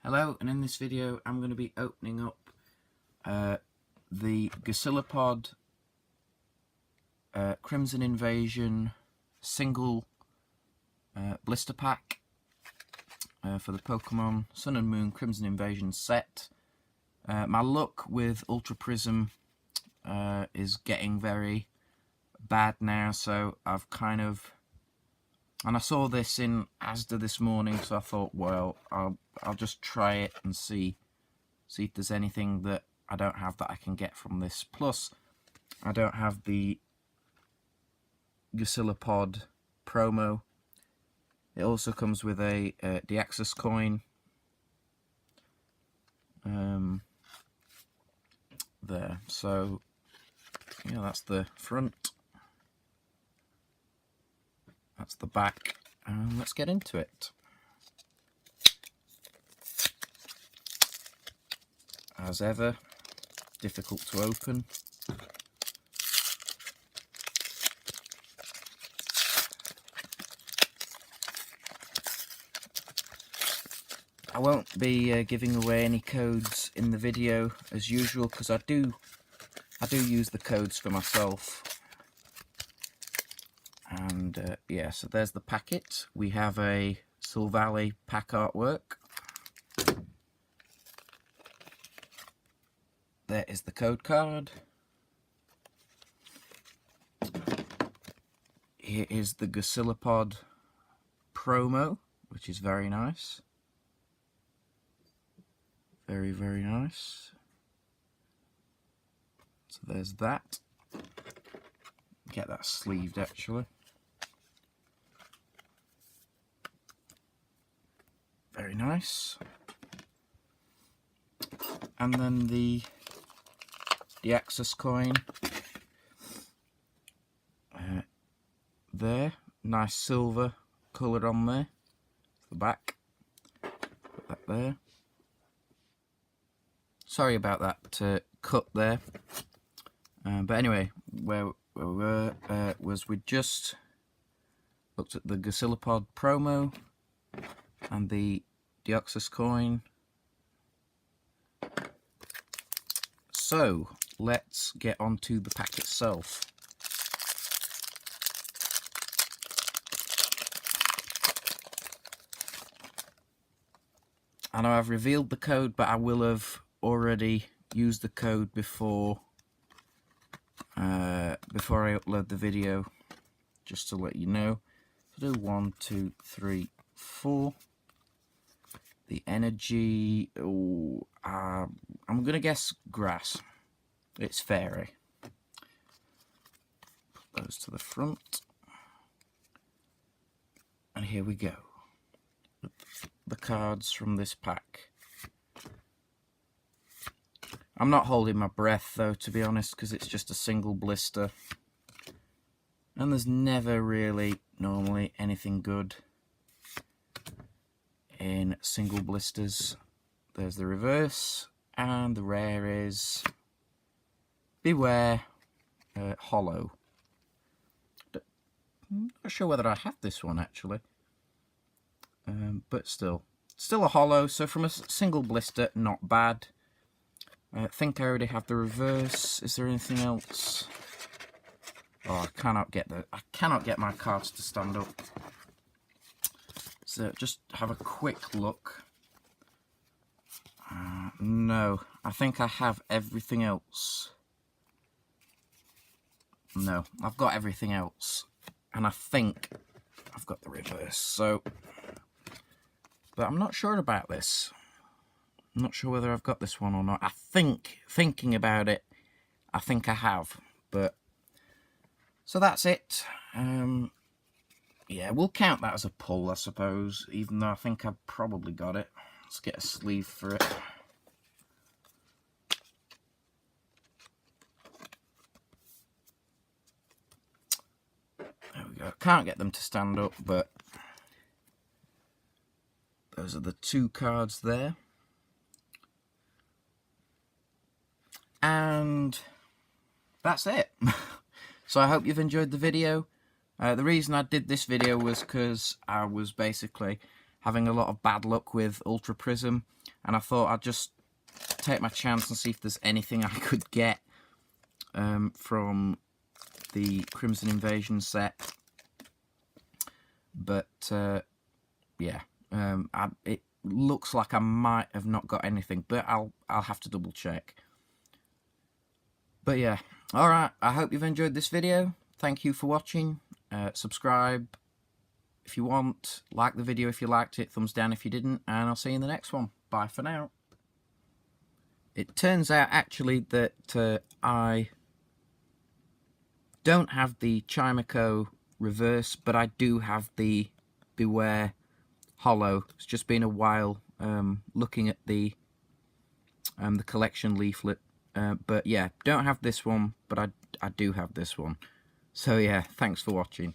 Hello, and in this video I'm going to be opening up the Golisopod Crimson Invasion single blister pack for the Pokémon Sun and Moon Crimson Invasion set. My luck with Ultra Prism is getting very bad now, so I've kind of... And I saw this in Asda this morning, so I thought, well, I'll just try it and see if there's anything that I don't have that I can get from this. Plus, I don't have the Golisopod promo. It also comes with a Deaxys coin. There. So, yeah, that's the front. That's the back, and let's get into it. As ever, difficult to open. I won't be giving away any codes in the video as usual, because I do use the codes for myself. And yeah, so there's the packet. We have a Silvally pack artwork. There is the code card. Here is the Golisopod promo, which is very nice. Very, very nice. So there's that. Get that sleeved actually. Very nice. And then the Deaxys coin. There, nice silver coloured on there. The back. Put that there. Sorry about that cut there. But anyway, where we were was we just looked at the Golisopod promo and the Deaxys coin. So let's get on to the pack itself. I know I've revealed the code, but I will have already used the code before I upload the video, just to let you know. So do 1, 2, 3, 4. The energy, I'm gonna guess grass. It's fairy. Put those to the front, and here we go. The cards from this pack. I'm not holding my breath though, to be honest, because it's just a single blister. And there's never really, normally, anything good in single blisters. There's the reverse, and the rare is Beware Hollow. I'm not sure whether I have this one actually, but still a hollow. So from a single blister, not bad. I think I already have the reverse. Is there anything else? Oh, I cannot get my cards to stand up. So just have a quick look. No, I think I have everything else. No, I've got everything else, and I think I've got the reverse. So, but I'm not sure about this. I'm not sure whether I've got this one or not. I think, thinking about it, I think I have. But so that's it. Yeah, we'll count that as a pull, I suppose, even though I think I've probably got it. Let's get a sleeve for it. There we go. Can't get them to stand up, but those are the two cards there. And that's it. So I hope you've enjoyed the video. The reason I did this video was because I was basically having a lot of bad luck with Ultra Prism, and I thought I'd just take my chance and see if there's anything I could get from the Crimson Invasion set. But yeah, it looks like I might have not got anything, but I'll have to double check. But yeah, alright, I hope you've enjoyed this video. Thank you for watching. Subscribe if you want, like the video if you liked it, thumbs down if you didn't, and I'll see you in the next one. Bye for now. It turns out actually that I don't have the Chimico reverse, but I do have the Beware Hollow. It's just been a while looking at the collection leaflet. But yeah, don't have this one, but I do have this one. So yeah, thanks for watching.